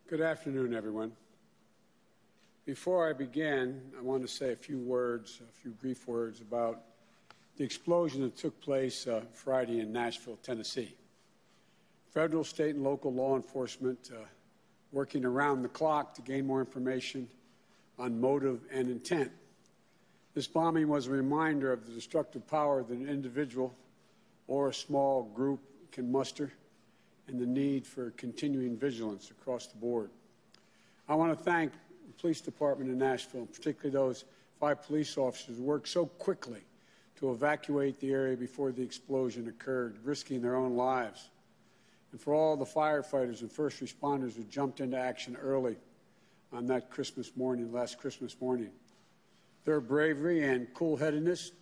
Good afternoon, everyone. Before I begin, I want to say a few brief words about the explosion that took place Friday in Nashville, Tennessee. Federal, state, and local law enforcement working around the clock to gain more information on motive and intent. This bombing was a reminder of the destructive power that an individual or a small group can muster and the need for continuing vigilance across the board. I want to thank the police department in Nashville, particularly those 5 police officers who worked so quickly to evacuate the area before the explosion occurred, risking their own lives. And for all the firefighters and first responders who jumped into action early on that last Christmas morning. Their bravery and cool-headedness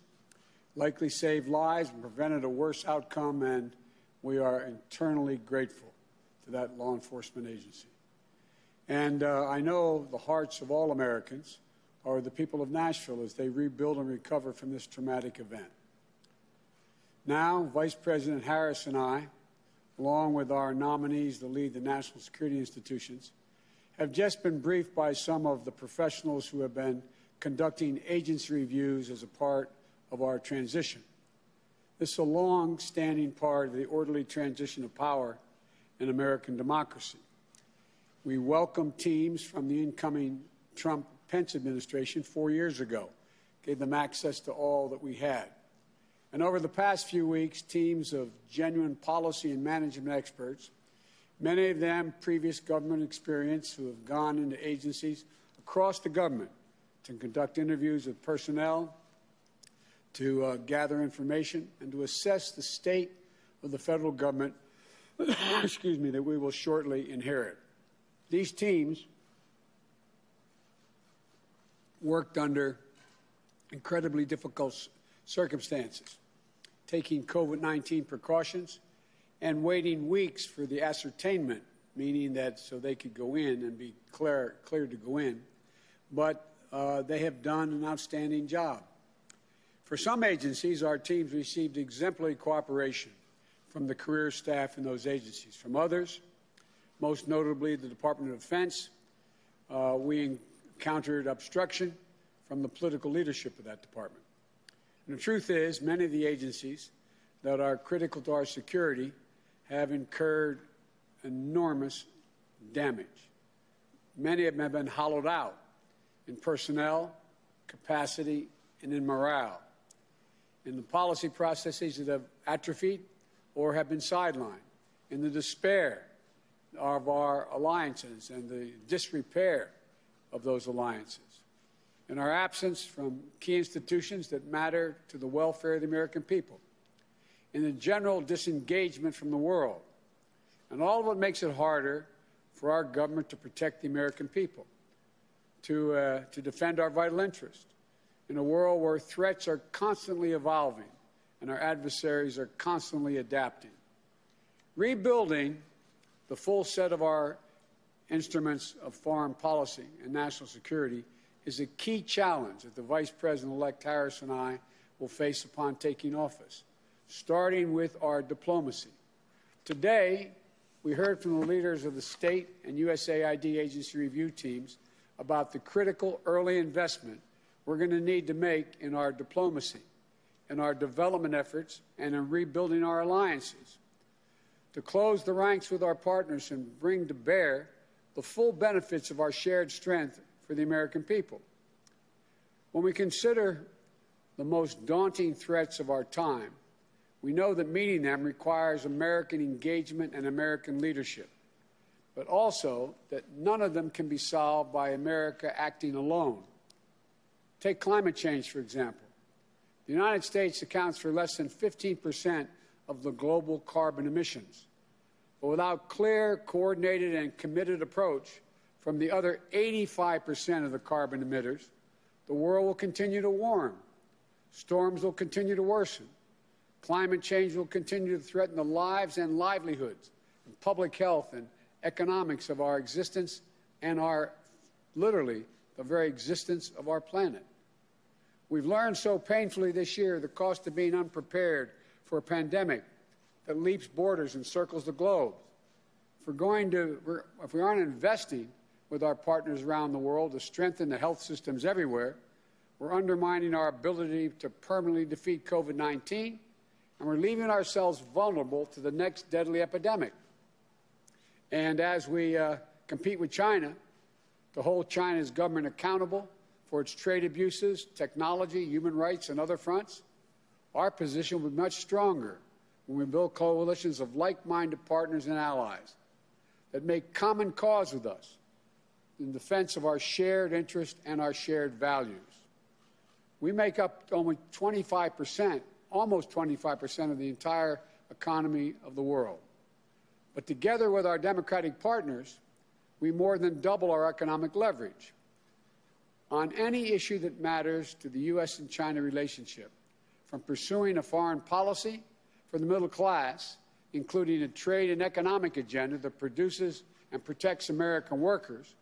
likely saved lives and prevented a worse outcome, and we are eternally grateful to that law enforcement agency. And I know the hearts of all Americans are the people of Nashville as they rebuild and recover from this traumatic event. Now, Vice President Harris and I, along with our nominees to lead the national security institutions, have just been briefed by some of the professionals who have been conducting agency reviews as a part of our transition. This is a long-standing part of the orderly transition of power in American democracy. We welcomed teams from the incoming Trump-Pence administration 4 years ago, gave them access to all that we had. And over the past few weeks, teams of genuine policy and management experts, many of them previous government experience, who have gone into agencies across the government to conduct interviews with personnel, to gather information, and to assess the state of the federal government that we will shortly inherit. These teams worked under incredibly difficult circumstances, taking COVID-19 precautions and waiting weeks for the ascertainment, meaning that so they could go in and be cleared to go in. But they have done an outstanding job. For some agencies, our teams received exemplary cooperation from the career staff in those agencies. From others, most notably the Department of Defense, we encountered obstruction from the political leadership of that department. And the truth is, many of the agencies that are critical to our security have incurred enormous damage. Many of them have been hollowed out in personnel, capacity, and in morale, in the policy processes that have atrophied or have been sidelined, in the despair of our alliances and the disrepair of those alliances, in our absence from key institutions that matter to the welfare of the American people, in the general disengagement from the world. And all of it makes it harder for our government to protect the American people, to defend our vital interests, in a world where threats are constantly evolving and our adversaries are constantly adapting. Rebuilding the full set of our instruments of foreign policy and national security is a key challenge that the Vice President-elect Harris and I will face upon taking office, starting with our diplomacy. Today, we heard from the leaders of the state and USAID agency review teams about the critical early investment we're going to need to make in our diplomacy, in our development efforts, and in rebuilding our alliances, to close the ranks with our partners and bring to bear the full benefits of our shared strength for the American people. When we consider the most daunting threats of our time, we know that meeting them requires American engagement and American leadership, but also that none of them can be solved by America acting alone. Take climate change, for example. The United States accounts for less than 15% of the global carbon emissions. But without clear, coordinated, and committed approach from the other 85% of the carbon emitters, the world will continue to warm. Storms will continue to worsen. Climate change will continue to threaten the lives and livelihoods, and public health and economics of our existence and literally, the very existence of our planet. We've learned so painfully this year the cost of being unprepared for a pandemic that leaps borders and circles the globe. if we aren't investing with our partners around the world to strengthen the health systems everywhere, we're undermining our ability to permanently defeat COVID-19, and we're leaving ourselves vulnerable to the next deadly epidemic. And as we compete with China to hold China's government accountable for its trade abuses, technology, human rights, and other fronts, our position will be much stronger when we build coalitions of like-minded partners and allies that make common cause with us in defense of our shared interest and our shared values. We make up almost 25% of the entire economy of the world. But together with our democratic partners, we more than double our economic leverage. On any issue that matters to the U.S. and China relationship, from pursuing a foreign policy for the middle class, including a trade and economic agenda that produces and protects American workers,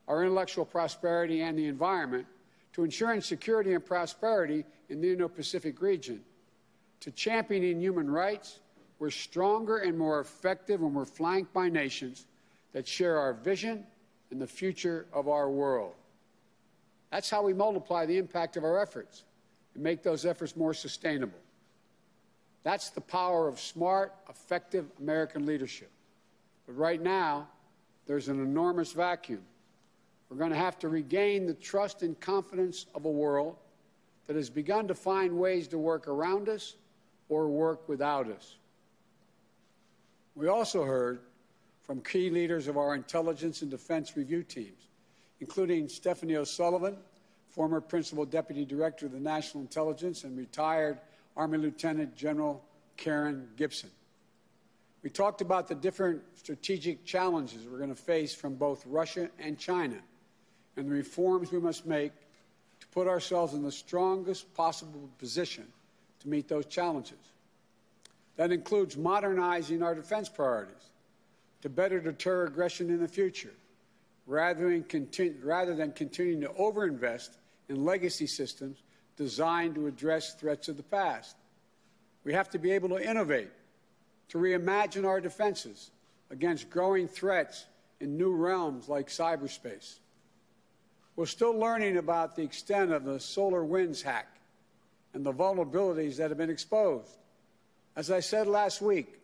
our intellectual prosperity and the environment, to ensuring security and prosperity in the Indo-Pacific region, to championing human rights, we're stronger and more effective when we're flanked by nations that share our vision and the future of our world. That's how we multiply the impact of our efforts and make those efforts more sustainable. That's the power of smart, effective American leadership. But right now, there's an enormous vacuum. We're going to have to regain the trust and confidence of a world that has begun to find ways to work around us or work without us. We also heard from key leaders of our intelligence and defense review teams, including Stephanie O'Sullivan, former Principal Deputy Director of the National Intelligence, and retired Army Lieutenant General Karen Gibson. We talked about the different strategic challenges we're going to face from both Russia and China, and the reforms we must make to put ourselves in the strongest possible position to meet those challenges. That includes modernizing our defense priorities to better deter aggression in the future, rather than continuing to overinvest in legacy systems designed to address threats of the past. We have to be able to innovate, to reimagine our defenses against growing threats in new realms like cyberspace. We're still learning about the extent of the SolarWinds hack and the vulnerabilities that have been exposed. As I said last week,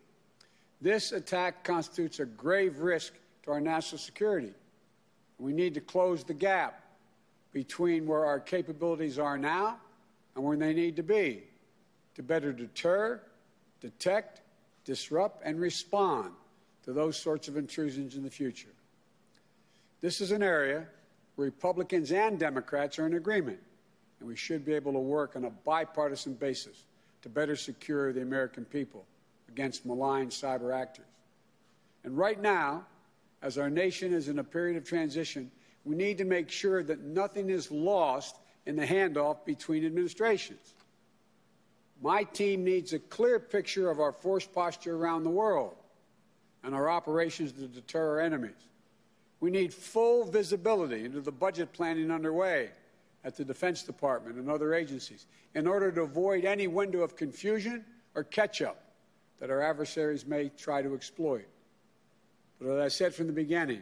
this attack constitutes a grave risk to our national security. We need to close the gap between where our capabilities are now and where they need to be to better deter, detect, disrupt, and respond to those sorts of intrusions in the future. This is an area where Republicans and Democrats are in agreement, and we should be able to work on a bipartisan basis to better secure the American people against malign cyber actors. And right now, as our nation is in a period of transition, we need to make sure that nothing is lost in the handoff between administrations. My team needs a clear picture of our force posture around the world and our operations to deter our enemies. We need full visibility into the budget planning underway at the Defense Department and other agencies in order to avoid any window of confusion or catch-up that our adversaries may try to exploit. But as I said from the beginning,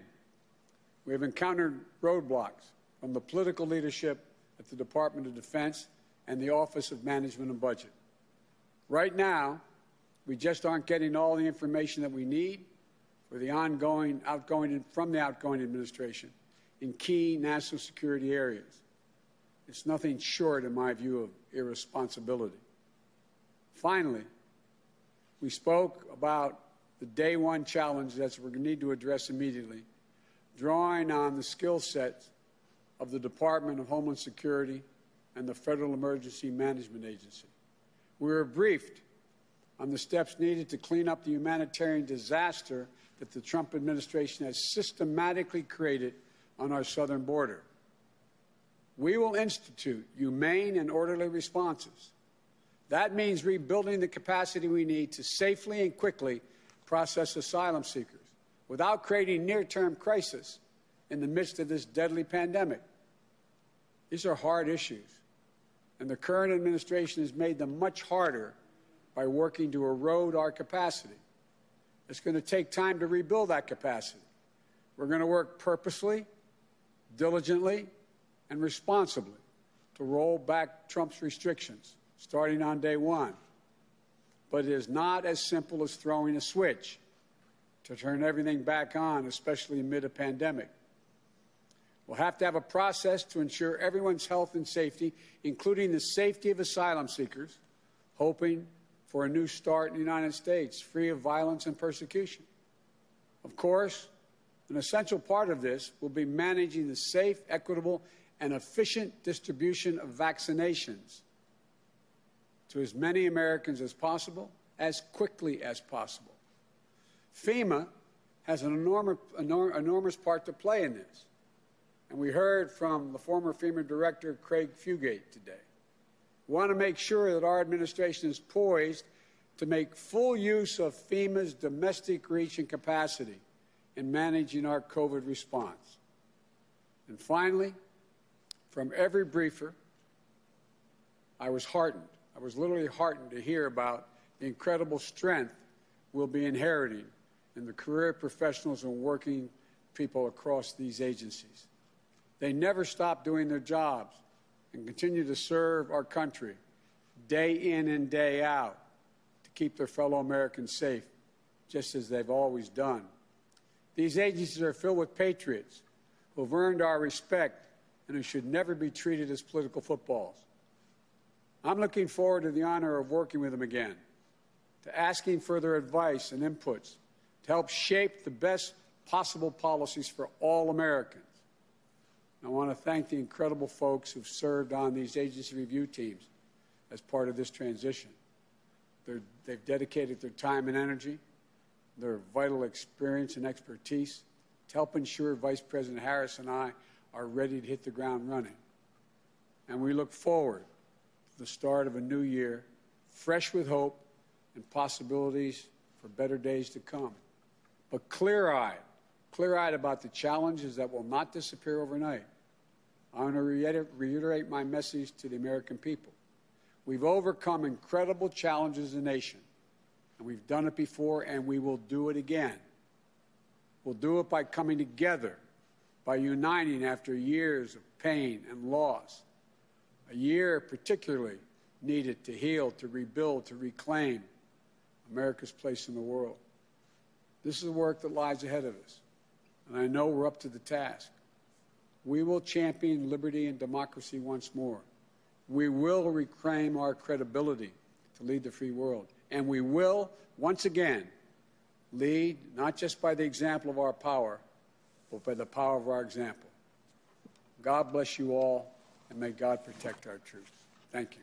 we have encountered roadblocks from the political leadership at the Department of Defense and the Office of Management and Budget. Right now, we just aren't getting all the information that we need for the outgoing administration in key national security areas. It's nothing short, in my view, of irresponsibility. Finally, we spoke about the day one challenge that we're going to need to address immediately, drawing on the skill sets of the Department of Homeland Security and the Federal Emergency Management Agency. We were briefed on the steps needed to clean up the humanitarian disaster that the Trump administration has systematically created on our southern border. We will institute humane and orderly responses. That means rebuilding the capacity we need to safely and quickly process asylum seekers without creating near-term crisis in the midst of this deadly pandemic. These are hard issues, and the current administration has made them much harder by working to erode our capacity. It's going to take time to rebuild that capacity. We're going to work purposely, diligently, and responsibly to roll back Trump's restrictions, starting on day one. But it is not as simple as throwing a switch to turn everything back on, especially amid a pandemic. We'll have to have a process to ensure everyone's health and safety, including the safety of asylum seekers, hoping for a new start in the United States, free of violence and persecution. Of course, an essential part of this will be managing the safe, equitable, and efficient distribution of vaccinations to as many Americans as possible, as quickly as possible. FEMA has an enormous part to play in this. And we heard from the former FEMA director, Craig Fugate, today. We want to make sure that our administration is poised to make full use of FEMA's domestic reach and capacity in managing our COVID response. And finally, from every briefer, I was heartened. I was literally heartened to hear about the incredible strength we'll be inheriting in the career professionals and working people across these agencies. They never stop doing their jobs and continue to serve our country day in and day out to keep their fellow Americans safe, just as they've always done. These agencies are filled with patriots who have earned our respect and who should never be treated as political footballs. I'm looking forward to the honor of working with them again, to asking for their advice and inputs to help shape the best possible policies for all Americans. I want to thank the incredible folks who've served on these agency review teams as part of this transition. They've dedicated their time and energy, their vital experience and expertise to help ensure Vice President Harris and I are ready to hit the ground running. And we look forward to the start of a new year, fresh with hope and possibilities for better days to come. But clear-eyed about the challenges that will not disappear overnight. I want to reiterate my message to the American people. We've overcome incredible challenges as a nation, and we've done it before, and we will do it again. We'll do it by coming together, by uniting after years of pain and loss, a year particularly needed to heal, to rebuild, to reclaim America's place in the world. This is the work that lies ahead of us, and I know we're up to the task. We will champion liberty and democracy once more. We will reclaim our credibility to lead the free world. And we will, once again, lead not just by the example of our power, but by the power of our example. God bless you all, and may God protect our troops. Thank you.